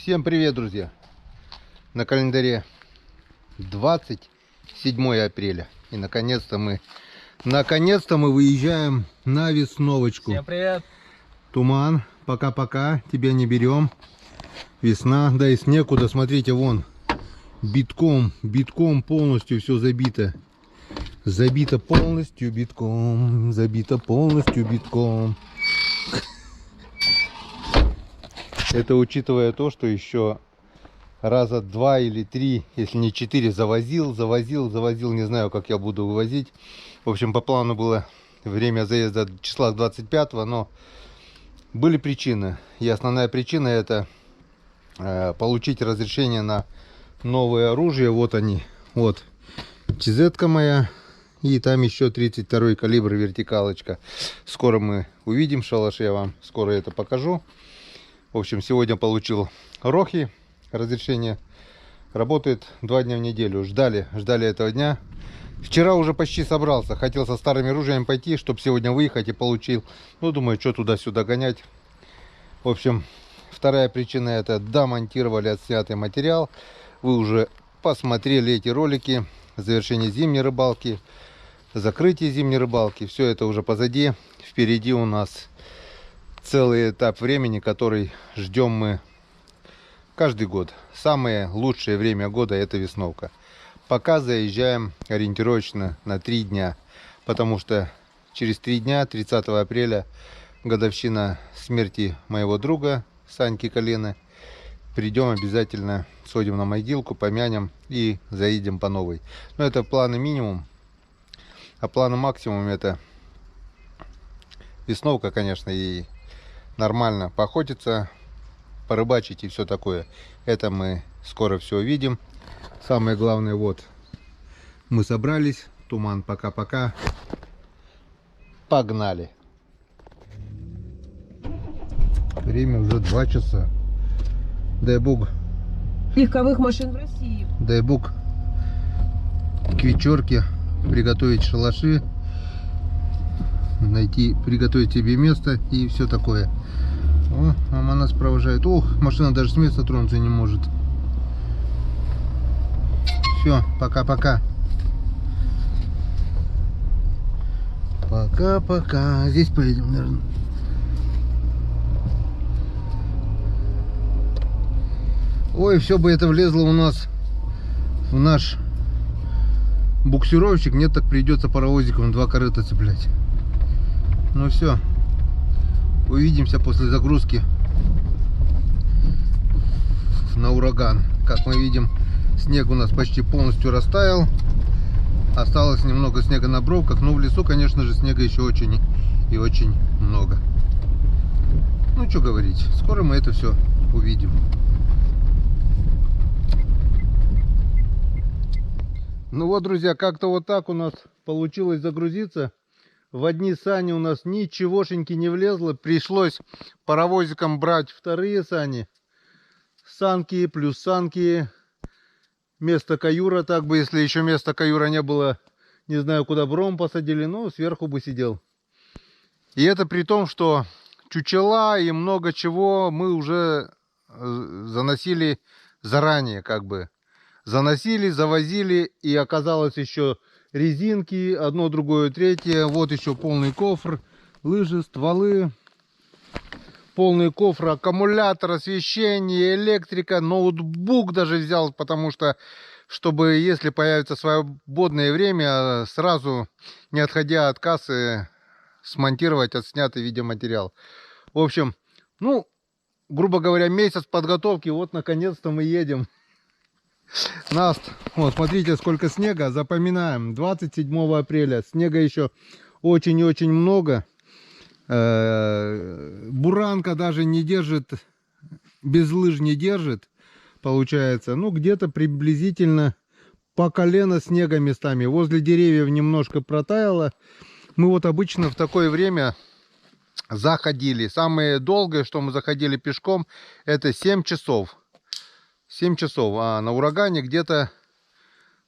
Всем привет, друзья! На календаре 27 апреля. И наконец-то мы выезжаем на весновочку. Всем привет! Туман, пока-пока, тебя не берем. Весна, да и снег куда, смотрите, вон. Битком полностью все забито. Забито полностью битком. Это учитывая то, что еще раза 2 или 3, если не 4, завозил, не знаю, как я буду вывозить. В общем, по плану было время заезда числа 25-го, но были причины. И основная причина — это получить разрешение на новое оружие. Вот они, вот ЧЗ-ка моя, и там еще 32-й калибр вертикалочка. Скоро мы увидим в шалаше, я вам скоро это покажу. В общем, сегодня получил Рохи разрешение. Работает 2 дня в неделю. Ждали этого дня. Вчера уже почти собрался. Хотел со старыми ружьями пойти, чтобы сегодня выехать, и получил. Ну, думаю, что туда-сюда гонять. В общем, вторая причина — это домонтировали отснятый материал. Вы уже посмотрели эти ролики. Завершение зимней рыбалки, закрытие зимней рыбалки. Все это уже позади. Впереди у нас целый этап времени, который ждем мы каждый год. Самое лучшее время года — это весновка. Пока заезжаем ориентировочно на 3 дня, потому что через 3 дня, 30 апреля, годовщина смерти моего друга Саньки Колена. Придем обязательно, сходим на могилку, помянем и заедем по новой. Но это планы минимум, а планы максимум — это весновка, конечно, и нормально поохотиться, порыбачить и все такое. Это мы скоро все увидим. Самое главное, вот мы собрались. Туман, пока-пока. Погнали. Время уже 2 часа. Дай бог. Легковых машин в России. Дай бог к вечерке приготовить шалаши, приготовить себе место и все такое. О, мама нас провожает. Ох, машина даже с места тронуться не может. Все, пока-пока. Пока-пока. Здесь поедем, наверное. Ой, все бы это влезло у нас в наш буксировщик. Нет, так придется паровозиком 2 корыта цеплять. Ну все. Увидимся после загрузки на ураган. Как мы видим, снег у нас почти полностью растаял. Осталось немного снега на бровках, но в лесу, конечно же, снега еще очень и очень много. Ну, что говорить, скоро мы это все увидим. Ну вот, друзья, как-то вот так у нас получилось загрузиться. В одни сани у нас ничегошеньки не влезло. Пришлось паровозиком брать вторые сани. Санки плюс санки. Место каюра. Так бы, если еще места каюра не было, не знаю, куда бы ром посадили, но сверху бы сидел. И это при том, что чучела и много чего мы уже заносили заранее, как бы. Заносили, завозили, и оказалось еще резинки, одно, другое, третье. Вот еще полный кофр, лыжи, стволы, полный кофр, аккумулятор, освещение, электрика, ноутбук даже взял, потому что, чтобы, если появится свободное время, сразу, не отходя от кассы, смонтировать отснятый видеоматериал. В общем, ну, грубо говоря, месяц подготовки, вот наконец-то мы едем. Наст, вот смотрите, сколько снега. Запоминаем, 27 апреля. Снега еще очень и очень много. Буранка даже не держит, без лыж не держит, получается. Ну, где-то приблизительно по колено снега местами. Возле деревьев немножко протаяло. Мы вот обычно в такое время заходили. Самое долгое, что мы заходили пешком, это 7 часов. 7 часов, а на урагане где-то,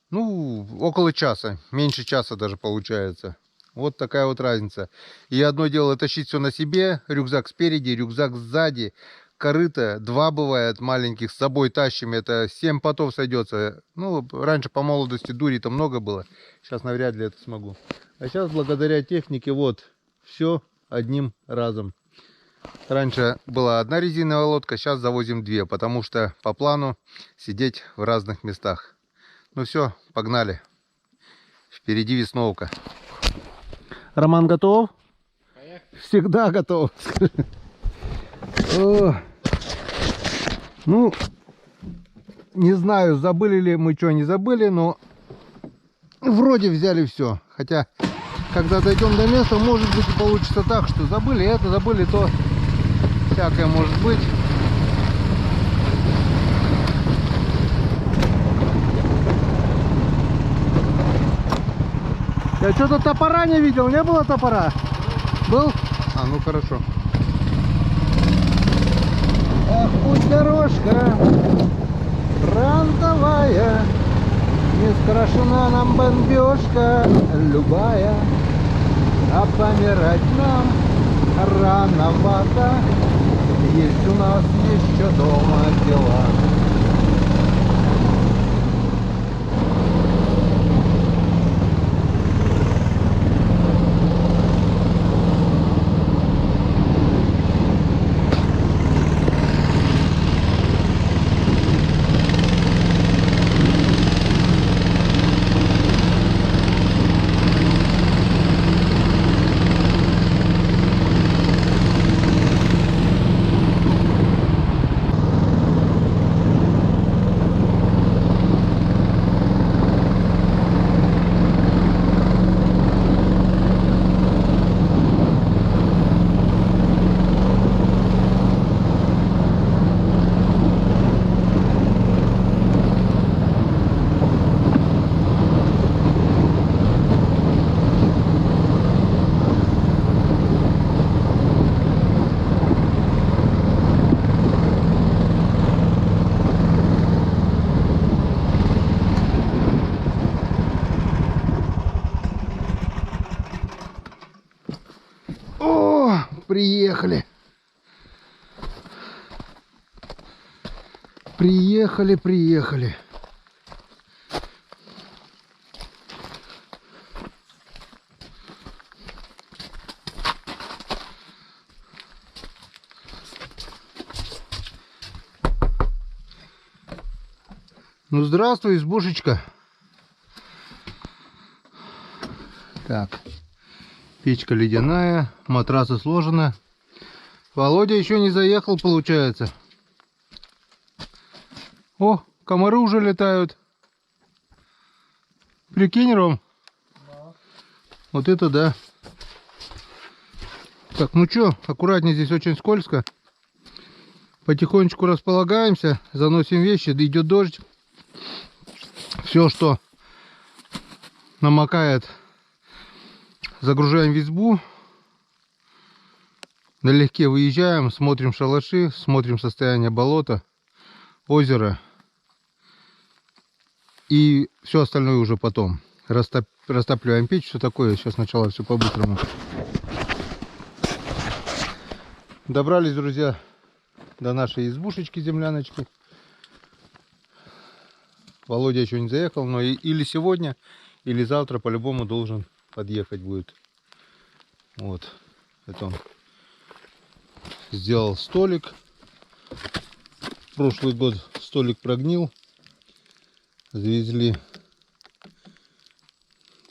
ну, около часа, меньше часа даже получается. Вот такая вот разница. И одно дело тащить все на себе, рюкзак спереди, рюкзак сзади, корыто, 2 бывает маленьких, с собой тащим, это 7 потов сойдется. Ну, раньше по молодости дури-то много было, сейчас навряд ли это смогу. А сейчас благодаря технике вот все одним разом. Раньше была одна резиновая лодка, сейчас завозим 2, потому что по плану сидеть в разных местах. Ну все, погнали. Впереди весновка. Роман готов? Всегда готов. О, ну, не знаю, забыли ли мы что, не забыли, но вроде взяли все. Хотя, когда дойдем до места, может быть и получится так, что забыли это, забыли то. Всякое может быть. Я что-то топора не видел, не было топора? Был? А, ну хорошо. Ах, путь дорожка фронтовая, не страшна нам бомбежка любая, а помирать нам рановато, есть у нас еще дома дела. Приехали. Приехали. Ну, здравствуй, избушечка. Так. Печка ледяная, матрасы сложены. Володя еще не заехал, получается. О, комары уже летают. Прикинь, Ром? Да. Вот это да. Так, ну что, аккуратнее, здесь очень скользко. Потихонечку располагаемся, заносим вещи, идет дождь. Все, что намокает, загружаем в избу, налегке выезжаем, смотрим шалаши, смотрим состояние болота, озера и все остальное уже потом. Растапливаем печь, все такое. Сейчас сначала все по-быстрому. Добрались, друзья, до нашей избушечки, земляночки. Володя еще не заехал, но или сегодня, или завтра по-любому должен подъехать будет. Вот, это он сделал столик. Прошлый год столик прогнил. Завезли,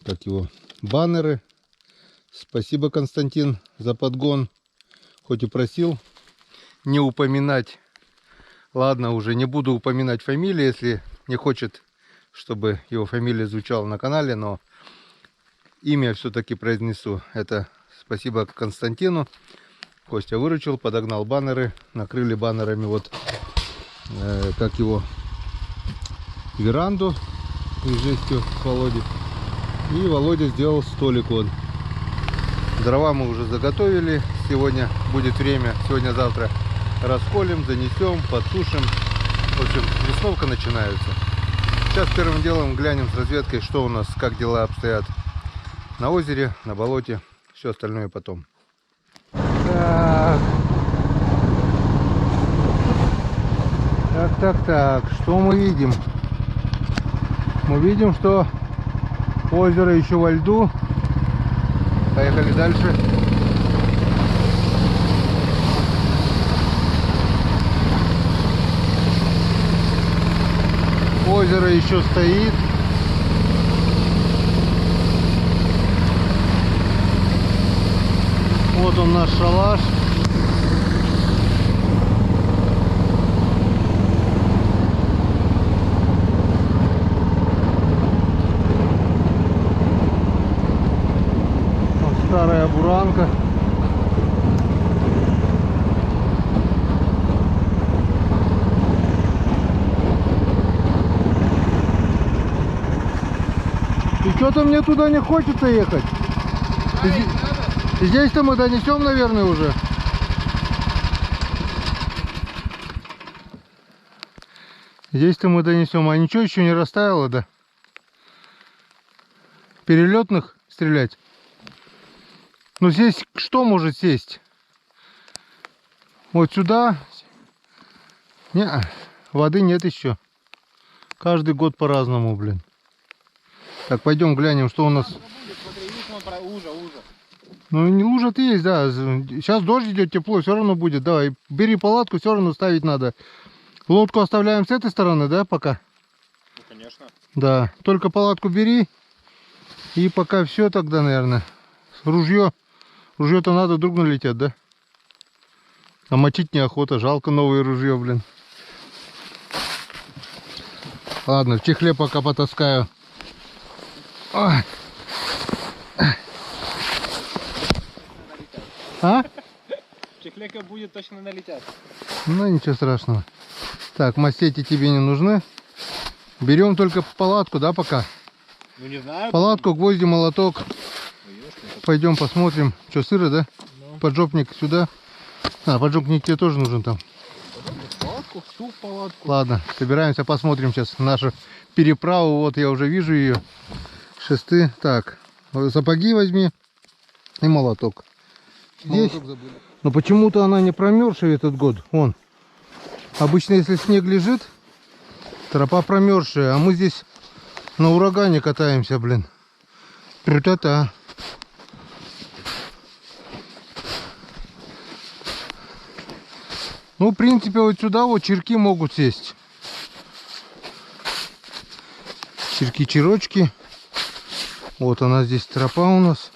как его, баннеры. Спасибо, Константин, за подгон. Хоть и просил не упоминать. Ладно, уже не буду упоминать фамилии, если не хочет, чтобы его фамилия звучала на канале, но имя все-таки произнесу. Это спасибо Константину. Костя выручил, подогнал баннеры, накрыли баннерами вот, как его, веранду из жестью с Володи. И Володя сделал столик он. Дрова мы уже заготовили. Сегодня будет время, сегодня-завтра расколем, занесем, подсушим. В общем, весновка начинается. Сейчас первым делом глянем с разведкой, что у нас, как дела обстоят на озере, на болоте. Все остальное потом. Так. Так. Что мы видим? Мы видим, что озеро еще во льду. Поехали дальше. Озеро еще стоит. Вот он, наш шалаш. Вот старая буранка. И что-то мне туда не хочется ехать. Здесь-то мы донесем, наверное, уже. Здесь-то мы донесем. А ничего еще не растаяло, да? Перелетных стрелять? Ну здесь что может сесть? Вот сюда? Не, воды нет еще. Каждый год по-разному, блин. Так, пойдем глянем, что у нас. Ну, не лужа-то есть, да. Сейчас дождь идет, тепло, все равно будет. Давай, бери палатку, все равно ставить надо. Лодку оставляем с этой стороны, да, пока? Ну, конечно. Да, только палатку бери. И пока все тогда, наверное. Ружье. Ружье-то надо, вдруг налетят, да? А мочить неохота, жалко новое ружье, блин. Ладно, в чехле пока потаскаю. Ой. А? Чехлека будет точно налетят. Ну ничего страшного. Так, мастети тебе не нужны. Берем только палатку, да, пока? Ну не знаю. Палатку, гвозди, молоток. Ой, Пойдем посмотрим. Что, сыро, да? ну. Поджопник сюда. А, поджопник тебе тоже нужен там. Палатку, всю палатку. Ладно, собираемся, посмотрим сейчас нашу переправу. Вот я уже вижу ее. Шесты. Так, сапоги возьми и молоток. Здесь. Но почему-то она не промерзшая этот год. Вон. Обычно, если снег лежит, тропа промерзшая. А мы здесь на урагане катаемся, блин. Крутота. Ну, в принципе, вот сюда вот черки могут сесть. Черки-черочки. Вот она здесь тропа у нас.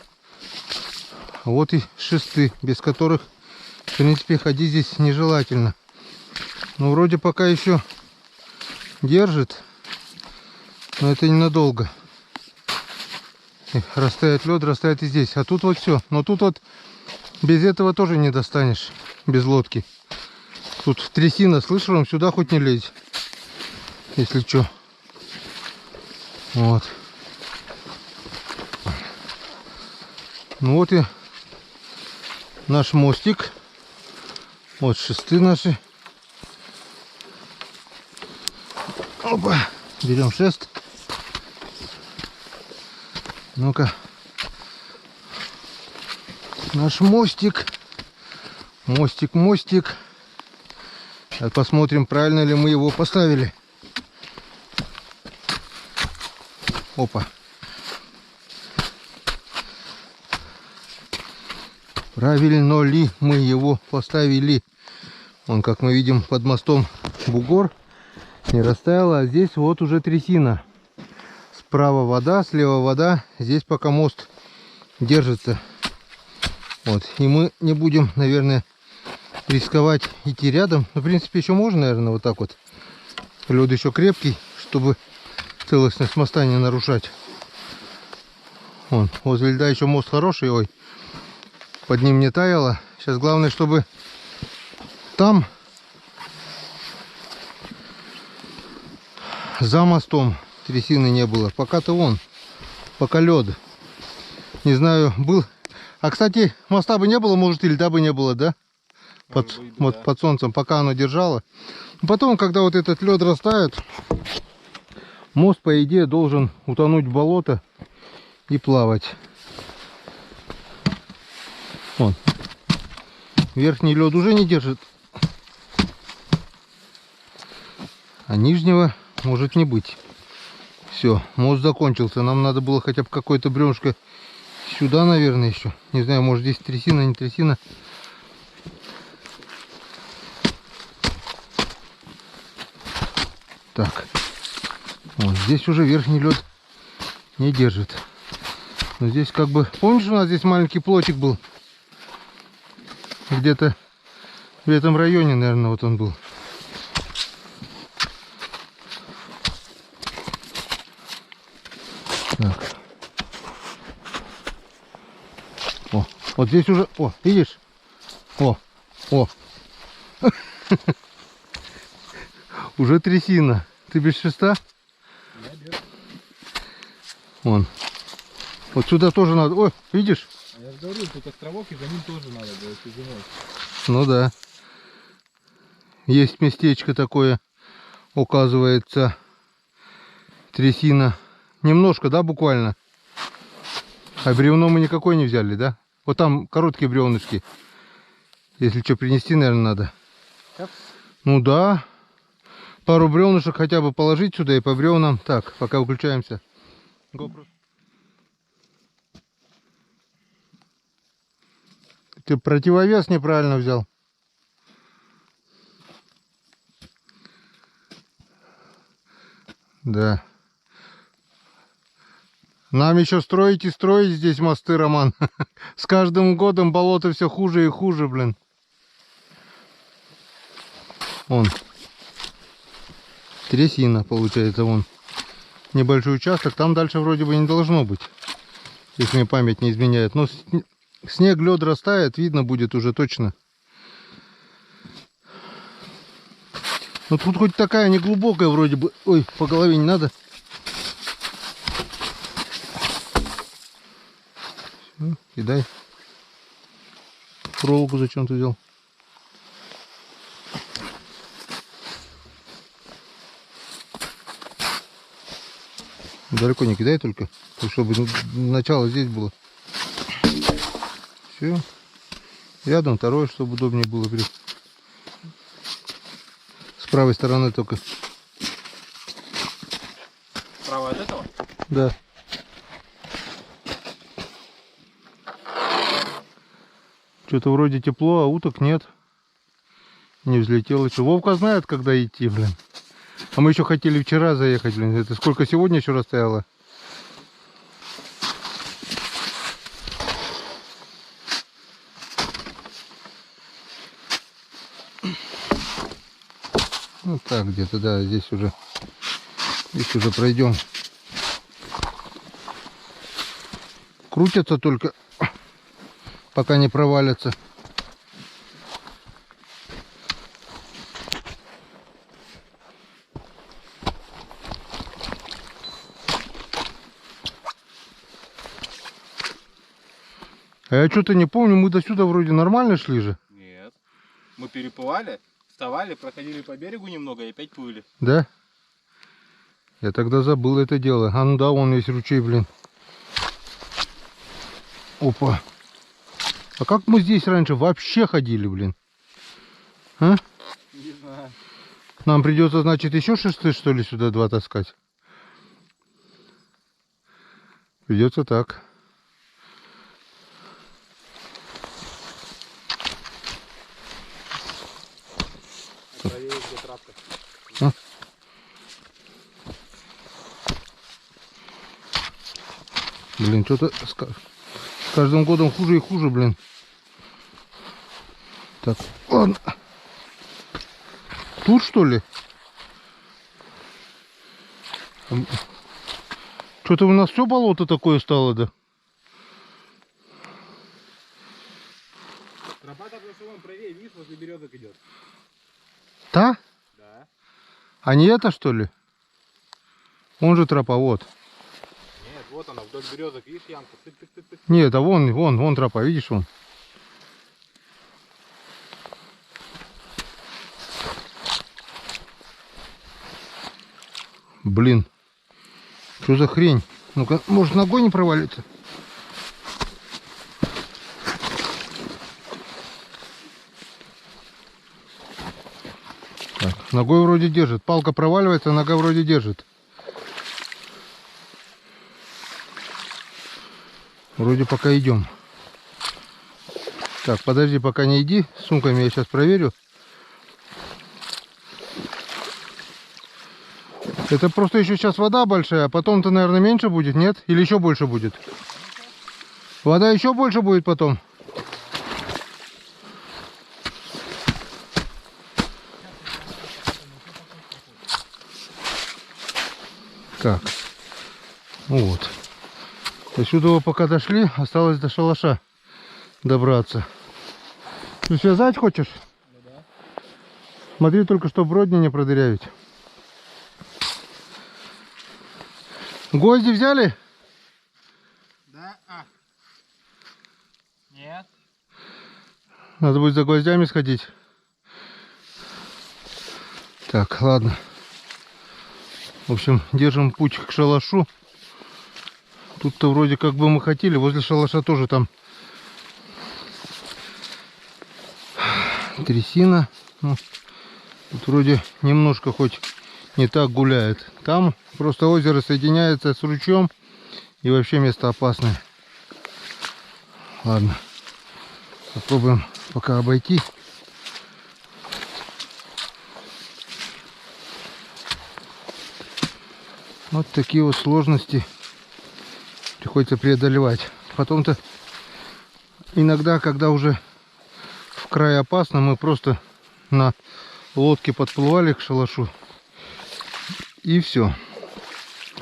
Вот и шесты, без которых, в принципе, ходить здесь нежелательно. Но вроде пока еще держит. Но это ненадолго. Растает лед, растает и здесь. А тут вот все. Но тут вот без этого тоже не достанешь. Без лодки. Тут трясина, слышишь, он сюда хоть не лезь. Если что. Вот. Ну вот и наш мостик. Вот шесты наши. Опа. Берем шест. Ну-ка. Наш мостик. Мостик. Сейчас посмотрим, правильно ли мы его поставили. Опа. Правильно ли мы его поставили? Вон, как мы видим, под мостом бугор не растаяло, а здесь вот уже трясина. Справа вода, слева вода. Здесь пока мост держится. Вот. И мы не будем, наверное, рисковать идти рядом. Но, в принципе, еще можно, наверное, вот так вот. Лед еще крепкий, чтобы целостность моста не нарушать. Вон, возле льда еще мост хороший. Ой, под ним не таяло. Сейчас главное, чтобы там за мостом трясины не было. Пока-то вон, пока лед. Не знаю, был. А, кстати, моста бы не было, может, и льда бы не было, да? Под солнцем, пока оно держало. Потом, когда вот этот лед растает, мост, по идее, должен утонуть в болото и плавать. Вон. Верхний лед уже не держит. А нижнего может не быть. Все, мост закончился. Нам надо было хотя бы какое-то бревнышко сюда, наверное, еще. Не знаю, может здесь трясина, не трясина. Так. Вот здесь уже верхний лед не держит. Но здесь как бы... Помнишь, у нас здесь маленький плотик был? Где-то в этом районе, наверное, вот он был. Так. О, вот здесь уже... О, видишь? О, о. Уже трясина. Ты без шеста? Я без. Вон. Вот сюда тоже надо. О, видишь? А я же говорю, тут островок, и за ним тоже надо будет зимой. Ну да. Есть местечко такое, оказывается, трясина. Немножко, да, буквально? А бревно мы никакое не взяли, да? Вот там короткие бревнышки. Если что, принести, наверное, надо. Так. Ну да. Пару бревнышек хотя бы положить сюда и по бревнам. Так, пока выключаемся. GoPro. Ты противовес неправильно взял. Да. Нам еще строить и строить здесь мосты, Роман. С каждым годом болото все хуже и хуже, блин. Вон. Трясина получается, вон. Небольшой участок. Там дальше вроде бы не должно быть. Если мне память не изменяет. Но снег, лед растает, видно будет уже точно. Ну тут хоть такая неглубокая вроде бы. Ой, по голове не надо. Все, кидай. Проволоку зачем ты взял? Далеко не кидай только, чтобы начало здесь было. Все. Рядом второе, чтобы удобнее было. С правой стороны только. Справа от этого? Да. Что-то вроде тепло, а уток нет. Не взлетел еще. Вовка знает, когда идти, блин. А мы еще хотели вчера заехать, блин. Это сколько сегодня еще расстояло? Ну так, где-то, да, здесь уже пройдем. Крутятся только, пока не провалятся. А я что-то не помню, мы до сюда вроде нормально шли же. Нет. Мы переплывали, вставали, проходили по берегу немного и опять плыли. Да? Я тогда забыл это дело. А ну да, вон есть ручей, блин. Опа. А как мы здесь раньше вообще ходили, блин? А? Не знаю. Нам придется, значит, еще шесты, что ли, сюда два таскать? Придется так. Проверить, где трапка. А? Блин, что-то с каждым годом хуже и хуже, блин. Так, ладно. Тут, что ли? Что-то у нас все болото такое стало, да? Тропа так на вон правее, видишь, возле березок идет. Та? Да. А не это, что ли? Вон же тропа, вот. Нет, вот она, вдоль березок, видишь, ямка. Тык-тык-тык-тык. Нет, а вон тропа, видишь, вон. Блин. Что за хрень? Ну-ка, может, ногой не провалится? Так, ногой вроде держит. Палка проваливается, нога вроде держит. Вроде пока идем. Так, подожди, пока не иди. С сумками я сейчас проверю. Это просто еще сейчас вода большая, а потом-то, наверное, меньше будет, нет? Или еще больше будет? Вода еще больше будет потом. Так. Вот. До сюда пока дошли, осталось до шалаша добраться. Ты связать хочешь? Да. Смотри только, чтобы бродни не продырявить. Гвозди взяли? Да? Нет. Надо будет за гвоздями сходить. Так, ладно. В общем, держим путь к шалашу. Тут-то вроде как бы мы хотели. Возле шалаша тоже там трясина. Ну, тут вроде немножко хоть не так гуляет. Там просто озеро соединяется с ручьем. И вообще место опасное. Ладно. Попробуем пока обойти. Вот такие вот сложности приходится преодолевать. Потом-то иногда, когда уже в край опасно, мы просто на лодке подплывали к шалашу. И все.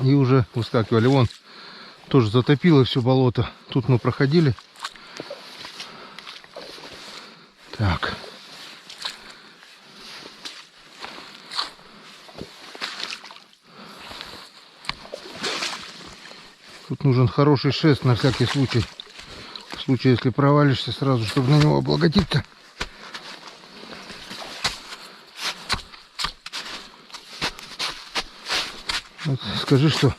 И уже выскакивали. Вон тоже затопило все болото. Тут мы проходили. Так. Тут нужен хороший шест на всякий случай. В случае, если провалишься, сразу, чтобы на него облаготиться. Вот скажи, что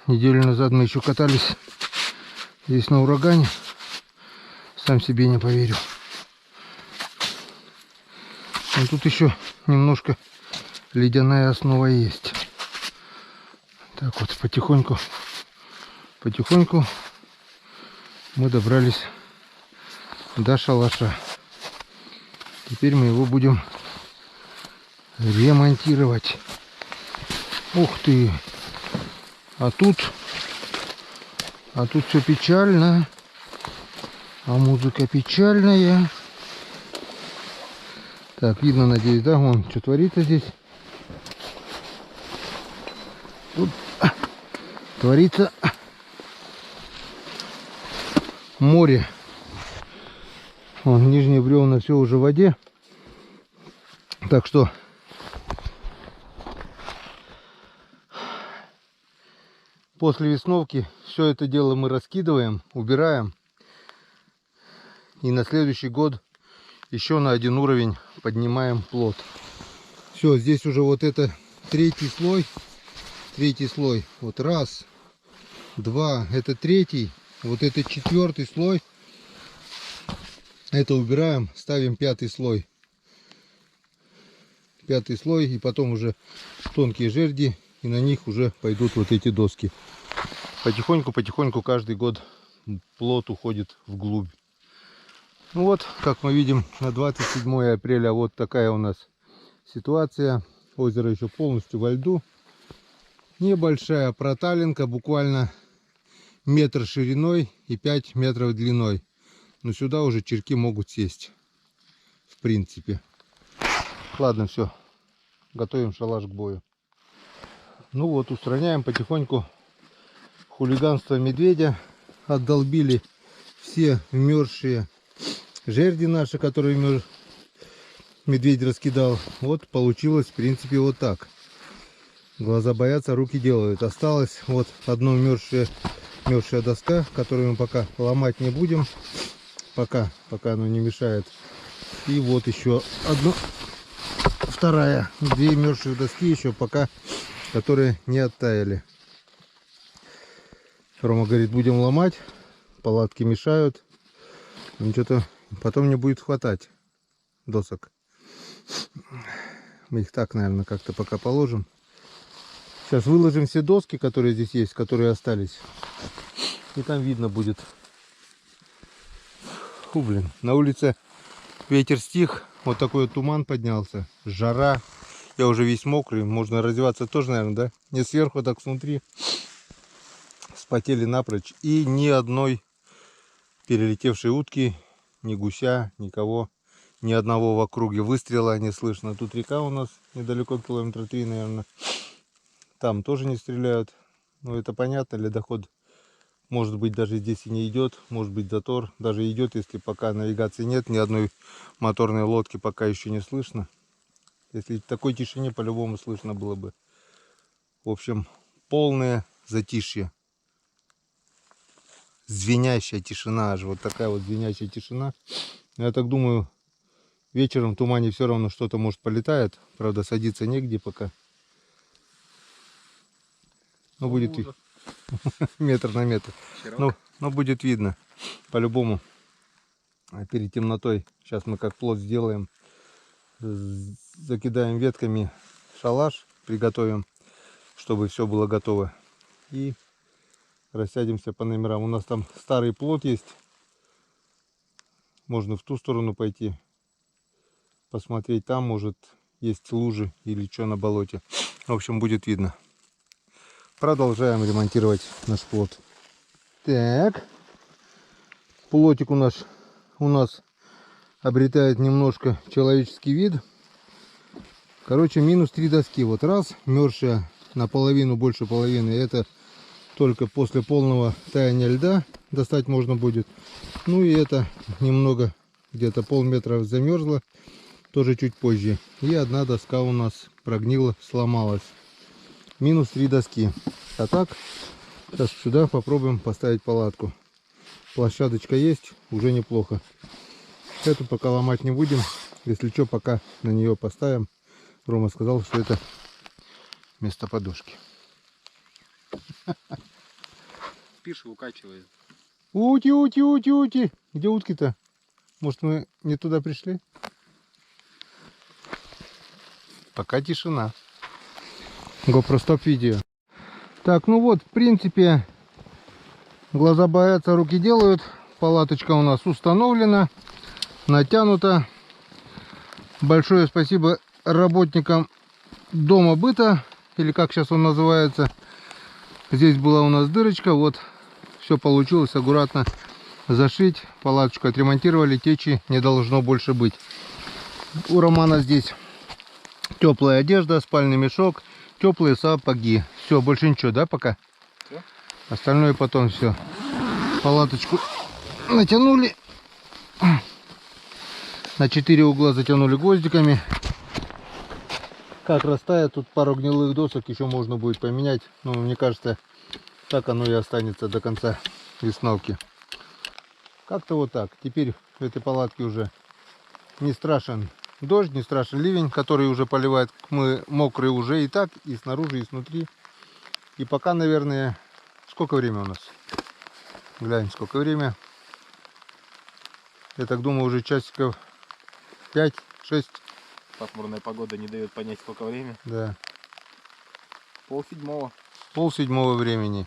неделю назад мы еще катались здесь на урагане. Сам себе не поверю. Но тут еще немножко ледяная основа есть. Так вот, потихоньку мы добрались до шалаша. Теперь мы его будем ремонтировать. Ух ты! А тут все печально. А музыка печальная. Так, видно, надеюсь, да? Вон, что творится здесь. Тут творится море. Вон, нижние бревна все уже в воде. Так что после весновки все это дело мы раскидываем, убираем. И на следующий год еще на один уровень поднимаем плот. Все, здесь уже вот это третий слой. Третий слой. Вот раз, два, это третий. Вот это четвертый слой. Это убираем, ставим пятый слой. Пятый слой, и потом уже тонкие жерди, и на них уже пойдут вот эти доски. Потихоньку каждый год плот уходит вглубь. Ну вот, как мы видим, на 27 апреля вот такая у нас ситуация. Озеро еще полностью во льду. Небольшая проталинка, буквально метр шириной и 5 метров длиной. Но сюда уже черки могут сесть. В принципе. Ладно, все. Готовим шалаш к бою. Ну вот, устраняем потихоньку хулиганство медведя. Отдолбили все вмерзшие жерди наши, которые медведь раскидал. Вот получилось, в принципе, вот так. Глаза боятся, руки делают. Осталось вот одно вмерзшая доска, которую мы пока ломать не будем. Пока оно не мешает. И вот еще одна, вторая. Две вмерзших доски еще пока, которые не оттаяли. Рома говорит, будем ломать. Палатки мешают. Что-то потом не будет хватать досок. Мы их так, наверное, как-то пока положим. Сейчас выложим все доски, которые здесь есть, которые остались. И там видно будет. Фу, блин. На улице ветер стих. Вот такой вот туман поднялся. Жара. Я уже весь мокрый. Можно раздеваться тоже, наверное, да? Не сверху, так снутри. Спотели напрочь. И ни одной перелетевшей утки, ни гуся, никого. Ни одного в округе выстрела не слышно. Тут река у нас недалеко, километра 3, наверное. Там тоже не стреляют. Ну, это понятно, ледоход, может быть, даже здесь и не идет. Может быть, затор даже идет, если пока навигации нет. Ни одной моторной лодки пока еще не слышно. Если в такой тишине по-любому слышно было бы. В общем, полное затишье. Звенящая тишина. Аж вот такая вот звенящая тишина. Я так думаю, вечером в тумане все равно что-то может полетает. Правда, садиться негде пока. Но будет метр на метр. Но будет видно. По-любому. Перед темнотой. Сейчас мы как плот сделаем. Закидаем ветками шалаш. Приготовим, чтобы все было готово. И рассядемся по номерам. У нас там старый плот есть. Можно в ту сторону пойти. Посмотреть. Там может есть лужи или что на болоте. В общем, будет видно. Продолжаем ремонтировать наш плот. Так. Плотик у нас обретает немножко человеческий вид. Короче, минус 3 доски. Вот раз, мерзшая наполовину, больше половины. Это только после полного таяния льда достать можно будет. Ну и это немного, где-то полметра замерзла. Тоже чуть позже. И одна доска у нас прогнила, сломалась. Минус 3 доски. А так, сейчас сюда попробуем поставить палатку. Площадочка есть, уже неплохо. Эту пока ломать не будем. Если что, пока на нее поставим. Рома сказал, что это вместо подушки. Пишу укачивает. Ути, ути, ути, ути. Где утки-то? Может, мы не туда пришли? Пока тишина. GoPro стоп видео. Так, ну вот, в принципе, глаза боятся, руки делают. Палаточка у нас установлена, натянута. Большое спасибо работникам дома быта, или как сейчас он называется. Здесь была у нас дырочка, вот все получилось аккуратно зашить. Палаточку отремонтировали, течи не должно больше быть. У Романа здесь теплая одежда, спальный мешок, теплые сапоги. Все, больше ничего, да, пока? Все. Остальное потом все. Палаточку натянули. На 4 угла затянули гвоздиками. Как растает, тут пару гнилых досок еще можно будет поменять. Но мне кажется, так оно и останется до конца весновки. Как-то вот так. Теперь в этой палатке уже не страшен дождь, не страшен ливень, который уже поливает. Мы мокрые уже и так, и снаружи, и снутри. И пока, наверное, сколько времени у нас? Глянь, сколько время. Я так думаю, уже часиков 5-6. Пасмурная погода не дает понять, сколько времени. Да. 6:30. 6:30 времени.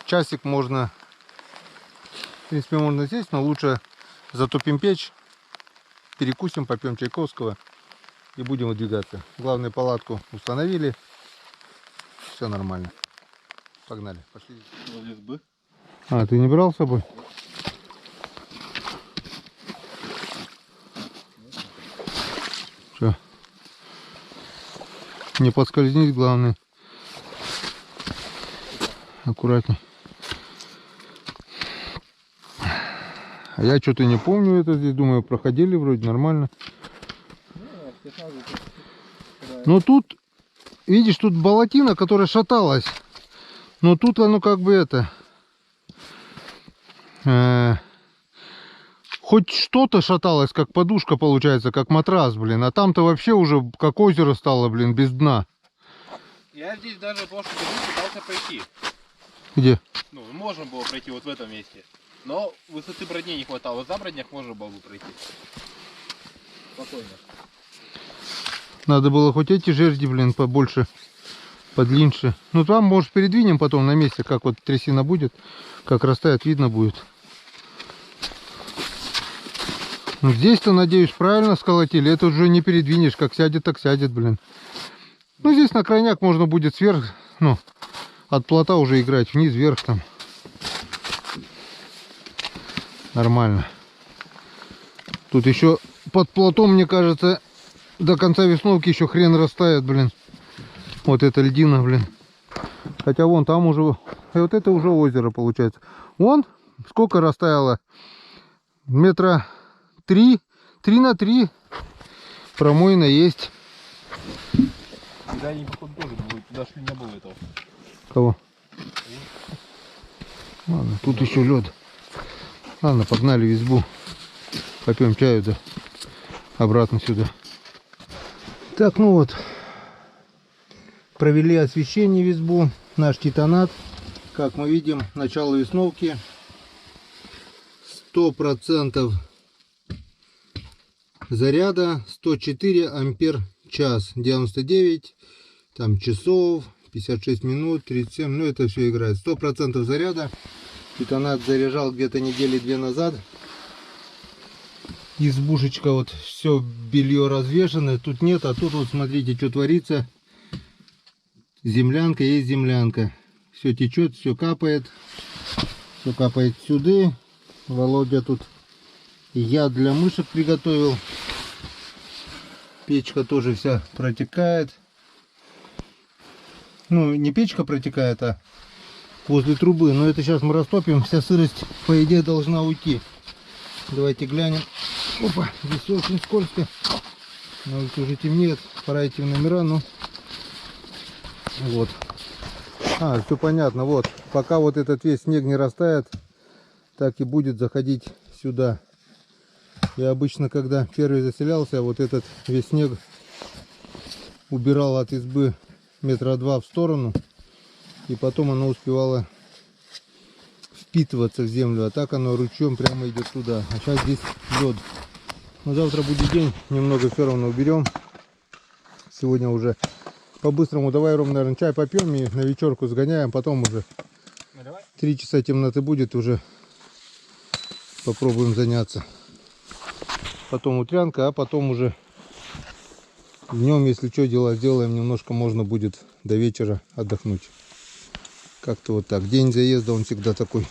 Часик можно, в принципе, можно сесть, но лучше затопим печь, перекусим, попьем чайковского и будем выдвигаться. Главное, палатку установили. Все нормально. Погнали. Пошли. Возле избы. А, ты не брал с собой? Что? Не подскользнись, главное. Аккуратней. А я что-то не помню это здесь. Думаю, проходили вроде нормально. Но тут, видишь, тут болотина, которая шаталась. Но тут оно как бы это... хоть что-то шаталось, как подушка получается, как матрас, блин. А там-то вообще уже как озеро стало, блин, без дна. Я здесь даже прошлый году пытался пройти. Где? Ну, можно было пройти вот в этом месте. Но высоты бродней не хватало. Вот за броднях можно было бы пройти. Спокойно. Надо было хоть эти жерди, блин, побольше, подлиннее. Ну там, может, передвинем потом на месте, как вот трясина будет, как растает, видно будет. Ну, здесь-то, надеюсь, правильно сколотили. Это уже не передвинешь, как сядет, так сядет, блин. Ну, здесь на крайняк можно будет сверх, ну, от плота уже играть, вниз, вверх там. Нормально. Тут еще под плотом, мне кажется, до конца весновки еще хрен растает, блин. Вот эта льдина, блин. Хотя вон там уже, и вот это уже озеро получается. Вон сколько растаяло? Метра 3 на 3. Промоина есть. Да, они, походу, тоже будут. Туда шли, не было этого. Кого? Ладно, тут еще лед. Ладно, погнали в избу. Попьем чаю, да. Обратно сюда. Так, ну вот. Провели освещение в избу. Наш титанат. Как мы видим, начало весновки. 100% заряда. 104 ампер час. 99 там часов. 56 минут, 37. Ну это все играет. 100% заряда. Титанат заряжал где-то недели 2 назад. Избушечка, вот все белье развешено. Тут нет, а тут вот смотрите, что творится. Землянка есть землянка. Все течет, все капает. Все капает сюда. Володя тут яд для мышек приготовил. Печка тоже вся протекает. Ну, не печка протекает, а возле трубы. Но это сейчас мы растопим. Вся сырость, по идее, должна уйти. Давайте глянем. Опа, здесь очень скользко. На улице уже темнеет. Пора идти в номера, ну. Вот. А, все понятно. Вот. Пока вот этот весь снег не растает, так и будет заходить сюда. Я обычно, когда первый заселялся, вот этот весь снег убирал от избы метра 2 в сторону. И потом оно успевало впитываться в землю. А так оно ручьем прямо идет туда. А сейчас здесь лед. Но завтра будет день. Немного все равно уберем. Сегодня уже по-быстрому. Давай, Ром, наверное, чай попьем и на вечерку сгоняем. Потом уже 3 часа темноты будет. Уже попробуем заняться. Потом утрянка, а потом уже днем, если что, дела сделаем, немножко можно будет до вечера отдохнуть. Как-то вот так. День заезда он всегда такой.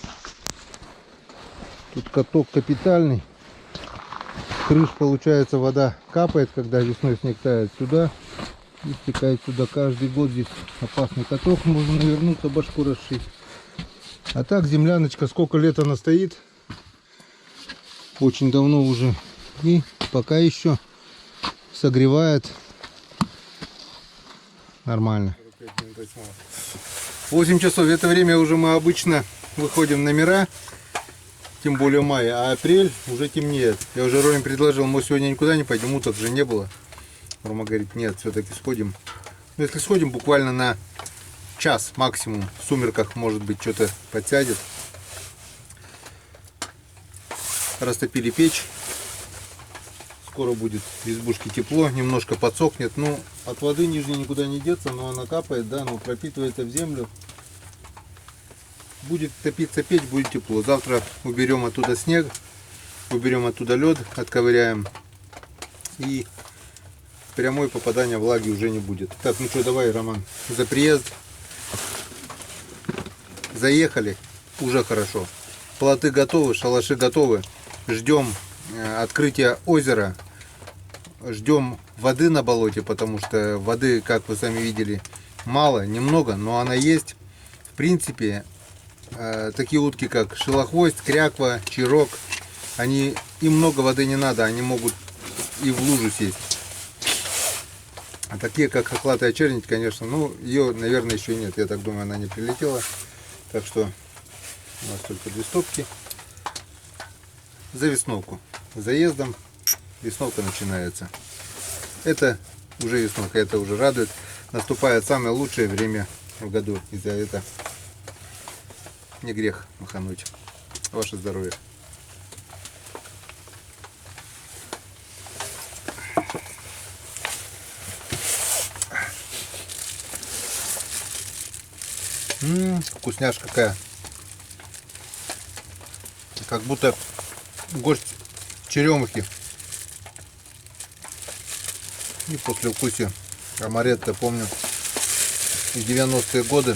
Тут каток капитальный. Крыш, получается, вода капает, когда весной снег тает сюда. И стекает сюда каждый год. Здесь опасный каток. Можно навернуться, башку расшить. А так земляночка, сколько лет она стоит. Очень давно уже. И пока еще согревает. Нормально. 8 часов. В это время уже мы обычно выходим в номера. Тем более мая. А апрель уже темнеет. Я уже Роме предложил, мы сегодня никуда не пойдем. Уток же не было. Рома говорит, нет, все-таки сходим. Ну, если сходим буквально на час максимум. В сумерках, может быть, что-то подсядет. Растопили печь. Скоро будет в избушке тепло, немножко подсохнет. Ну, от воды нижней никуда не деться, но она капает, да, но пропитывается в землю. Будет топиться печь, будет тепло. Завтра уберем оттуда снег, уберем оттуда лед, отковыряем. И прямое попадание влаги уже не будет. Так, ну что, давай, Роман, за приезд. Заехали, уже хорошо. Плоты готовы, шалаши готовы. Ждем открытия озера. Ждем воды на болоте, потому что воды, как вы сами видели, мало, немного, но она есть. В принципе, такие утки, как шелохвость, кряква, чирок, им много воды не надо, они могут и в лужу сесть. А такие, как хохлатая чернить, конечно, ну, ее, наверное, еще нет. Я так думаю, она не прилетела. Так что у нас только 2 стопки. За весновку. Заездом весновка начинается. Это уже весновка, это уже радует. Наступает самое лучшее время в году. И за это не грех махануть. Ваше здоровье. Вкусняшка какая. Как будто гость черемухи. И послевкусие амаретто, помню, в 90-е годы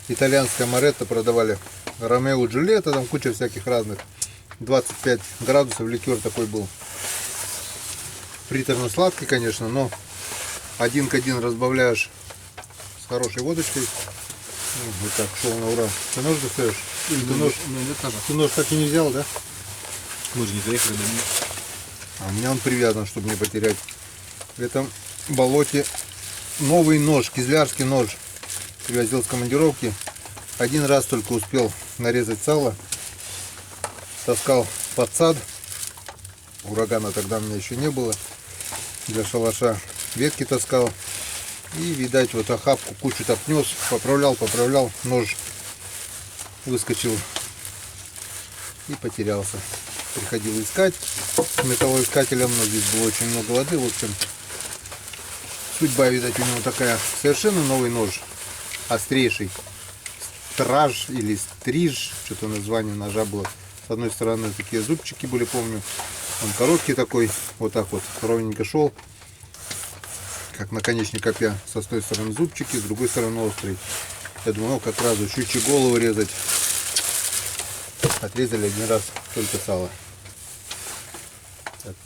итальянское амаретто продавали. Ромео Джульетта, там куча всяких разных. 25 градусов ликер такой был. Приторно-сладкий, конечно, но один к один разбавляешь с хорошей водочкой. Вот так, шел на ура. Ты нож достаешь? Или ты нож так и не взял, да? Мы же не доехали домой. А у меня он привязан, чтобы не потерять. В этом болоте новый нож, кизлярский нож. Привозил с командировки. Один раз только успел нарезать сало. Таскал под сад. Урагана тогда у меня еще не было. Для шалаша ветки таскал. И, видать, вот охапку кучу так нес. Поправлял. Нож выскочил и потерялся. Приходил искать металлоискателем, но здесь было очень много воды. В общем, судьба, видать, у него такая. Совершенно новый нож. Острейший. Страж или стриж. Что-то название ножа было. С одной стороны такие зубчики были, помню. Он короткий такой. Вот так вот ровненько шел. Как наконечник копья. С одной стороны зубчики, с другой стороны острый. Я думаю, ну как раз щучью голову резать. Отрезали один раз только сало. Так.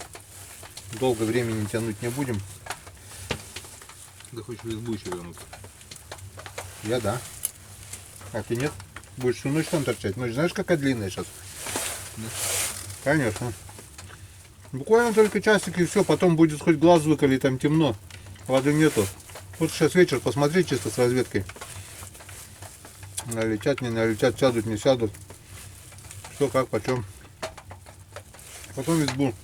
Долго времени тянуть не будем. Да хочешь в избу еще вернуться? Я да. А ты нет? Будешь всю ночь там торчать? Ночь знаешь, какая длинная сейчас? Да. Конечно. Буквально только часик и все. Потом будет хоть глаз выколи, там темно. Воды нету. Вот сейчас вечер, посмотри чисто с разведкой. Налетят, не налетят, сядут, не сядут. Что, как, почем. Потом в избу.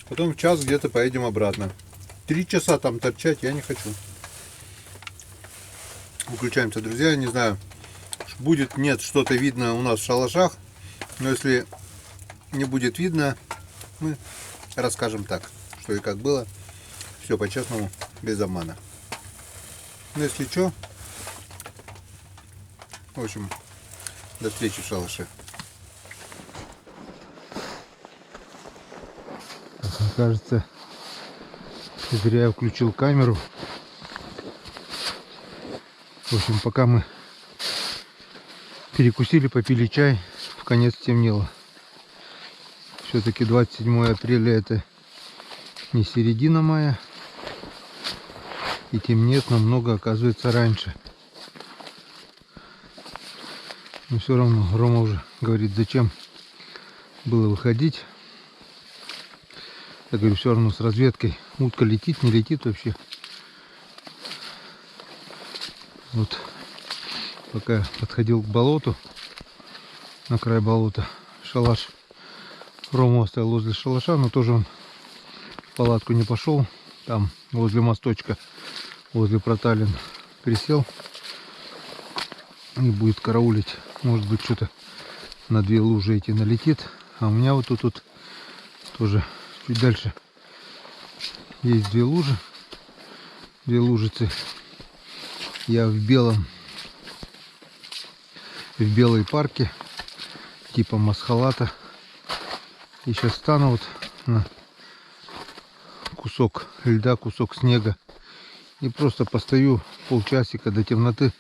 Потом в час где-то поедем обратно. 3 часа там торчать я не хочу. Выключаемся, друзья. Я не знаю, будет, нет, что-то видно у нас в шалашах. Но если не будет видно, мы расскажем так, что и как было. Все по-честному, без обмана. Но если что, в общем, до встречи в шалаше. Мне кажется, зря я включил камеру. В общем, пока мы перекусили, попили чай, в конец темнело. Все-таки 27 апреля это не середина мая. И темнеет намного, оказывается, раньше. Но все равно Рома уже говорит, зачем было выходить. Я говорю, все равно с разведкой. Утка летит, не летит вообще. Вот пока подходил к болоту, на край болота, шалаш. Рому оставил возле шалаша, но тоже он в палатку не пошел. Там возле мосточка, возле проталин присел и будет караулить. Может быть, что-то на 2 лужи эти налетит. А у меня вот тут тоже чуть дальше есть 2 лужи, 2 лужицы. Я в белой парке типа масхалата. И сейчас встану вот на кусок льда, кусок снега и просто постою полчасика до темноты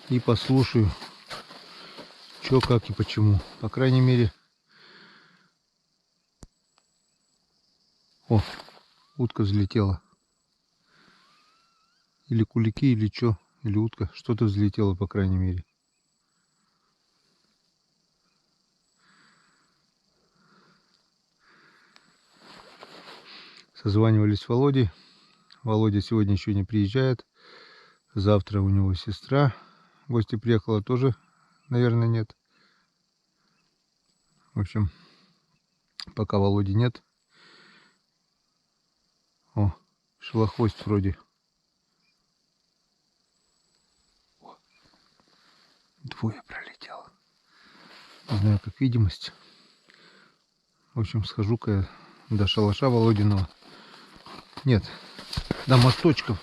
и послушаю, что, как и почему. По крайней мере. О, утка взлетела. Или кулики, или что, или утка. Что-то взлетело, по крайней мере. Созванивались с Володей. Володя сегодня еще не приезжает. Завтра у него сестра в гости приехала, тоже, наверное, нет. В общем, пока Володи нет. О, шелохвост вроде. О, 2 пролетело. Не знаю, как видимость. В общем, схожу-ка я до шалаша Володиного. Нет, до мосточков.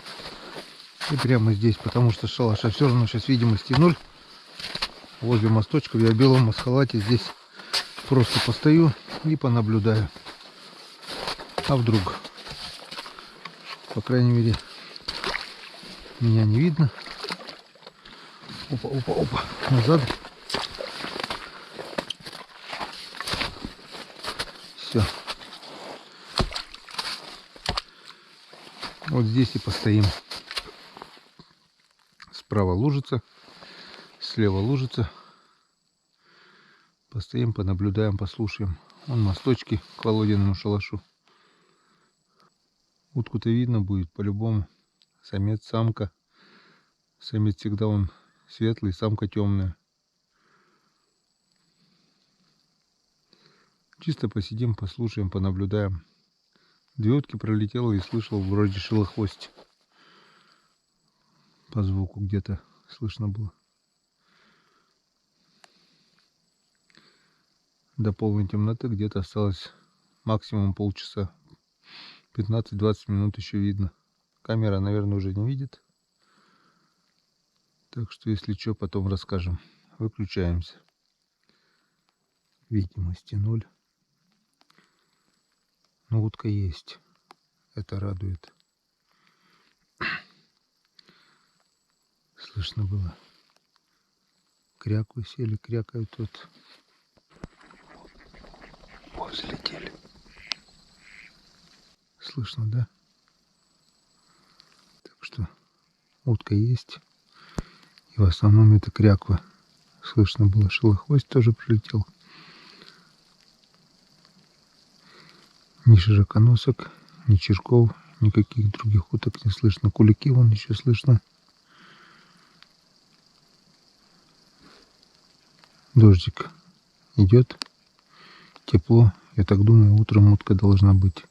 И прямо здесь, потому что шалаша все равно сейчас видимости ноль. Возле мосточков я в белом масхалате здесь просто постою и понаблюдаю. А вдруг? По крайней мере, меня не видно. Опа, опа, опа. Назад. Все. Вот здесь и постоим. Справа лужица, слева лужица. Постоим, понаблюдаем, послушаем. Вон мосточки к Володиному шалашу. Утку-то видно будет по-любому. Самец, самка. Самец всегда он светлый, самка темная. Чисто посидим, послушаем, понаблюдаем. 2 утки пролетело и слышал вроде шилохвость. По звуку где-то слышно было. До полной темноты где-то осталось максимум полчаса. 15-20 минут еще видно. Камера, наверное, уже не видит. Так что, если что, потом расскажем. Выключаемся. Видимости 0. Но утка есть. Это радует. Слышно было. Кряку сели, крякают тут. О, взлетели. Слышно, да? Так что утка есть. И в основном это кряква. Слышно было, шилохвость тоже прилетел. Ни широконосок, ни черков, никаких других уток не слышно. Кулики вон еще слышно. Дождик идет. Тепло. Я так думаю, утром утка должна быть.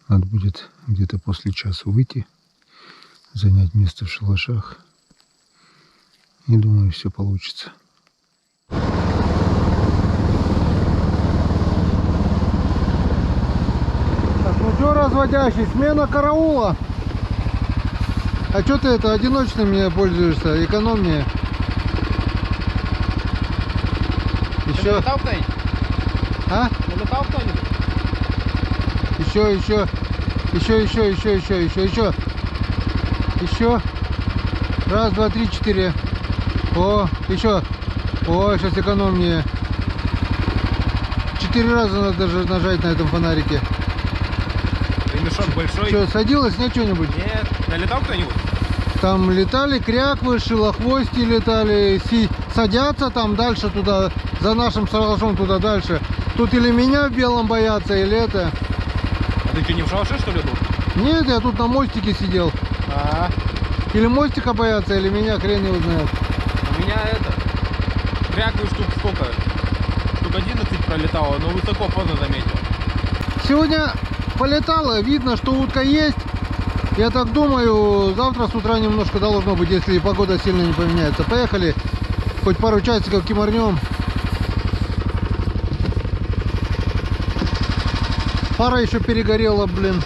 Надо будет где-то после часа выйти, занять место в шалашах. И думаю, все получится. Так, ну что, разводящий, смена караула. А что ты это одиночными пользуешься, экономнее? Еще. Налетал кто-нибудь? А? Налетал кто-нибудь? Еще. Раз, два, три, 4. О, еще. О, сейчас экономнее. 4 раза надо даже нажать на этом фонарике. Ремешок большой? Что, садилось, нет, что-нибудь? Нет. Налетал кто-нибудь? Там летали кряквы, шилохвости летали, садятся там дальше туда, за нашим шалашом туда дальше. Тут или меня в белом боятся, или это. А ты что, не в шалаше, что ли, был? Нет, я тут на мостике сидел. А, Или мостика боятся, или меня, хрен его знает. у меня это... Кряквы штук сколько? Штук 11 пролетало, но высоко поздно заметил. Сегодня полетало, видно, что утка есть. Я так думаю, завтра с утра немножко должно быть, если погода сильно не поменяется. Поехали, хоть пару часиков кимарнем. Пара еще перегорела, блин.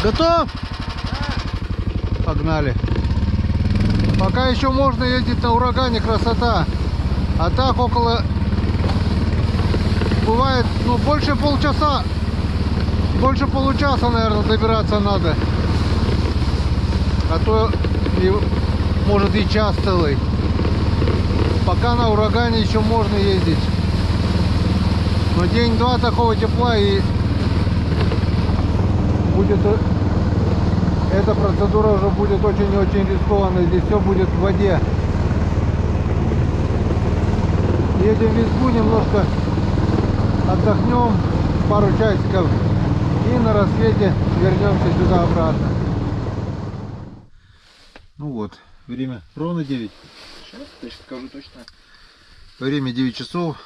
Готов? Погнали. Пока еще можно ездить на урагане, красота. А так около... Бывает, ну, больше полчаса. Больше получаса, наверное, добираться надо. А то, может, и час целый. Пока на урагане еще можно ездить. Но день-два такого тепла, и будет... Эта процедура уже будет очень и очень рискованной. Здесь все будет в воде. Едем в избу, немножко отдохнем, пару часиков. И на рассвете вернемся сюда обратно. Ну вот, время ровно 9. Сейчас скажу точно. Время 9 часов.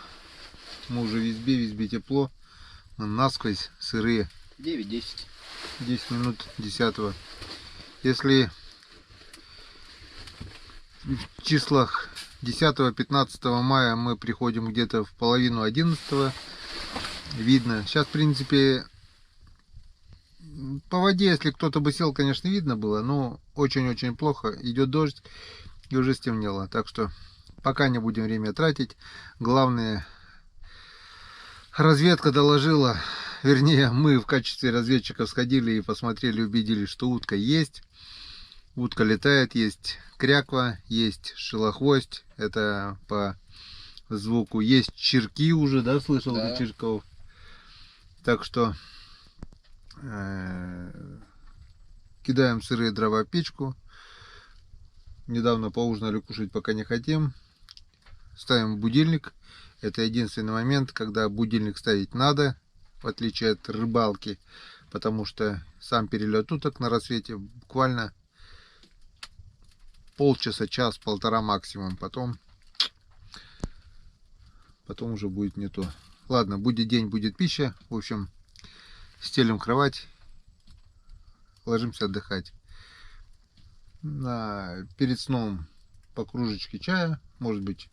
Мы уже в избе тепло. Насквозь сырые. 9-10. 10 минут 10. Если в числах 10-15 мая мы приходим где-то в половину 11, видно. Сейчас, в принципе, По воде, если кто-то бы сел, конечно, видно было, но очень-очень плохо. Идет дождь и уже стемнело. Так что пока не будем время тратить. Главное, разведка доложила, вернее, мы в качестве разведчиков сходили и посмотрели, убедились, что утка есть. Утка летает, есть кряква, есть шелохвость. Это по звуку. Есть чирки уже, да, слышал Да. ты чирков? Так что кидаем сырые дрова в печку. Недавно поужинали, кушать пока не хотим. Ставим будильник. Это единственный момент, когда будильник ставить надо, в отличие от рыбалки, потому что сам перелет уток на рассвете буквально полчаса, час, полтора максимум. Потом уже будет не то. Ладно, будет день, будет пища. В общем, стелим кровать, ложимся отдыхать. Перед сном по кружечке чая, может быть,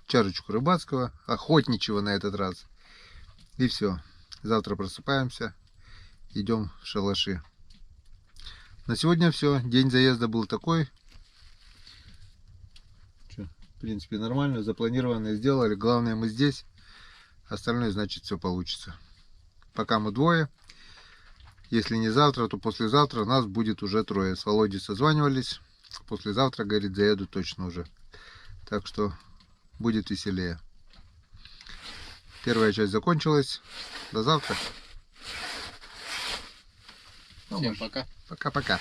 чарочку рыбацкого, охотничьего на этот раз. И все. Завтра просыпаемся, идем в шалаши. На сегодня все. День заезда был такой. В принципе, нормально, запланированное сделали. Главное, мы здесь. Остальное, значит, все получится. Пока мы двое. Если не завтра, то послезавтра нас будет уже трое. С Володей созванивались. Послезавтра, говорит, заеду точно уже. Так что будет веселее. Первая часть закончилась. До завтра. Всем пока. Пока-пока.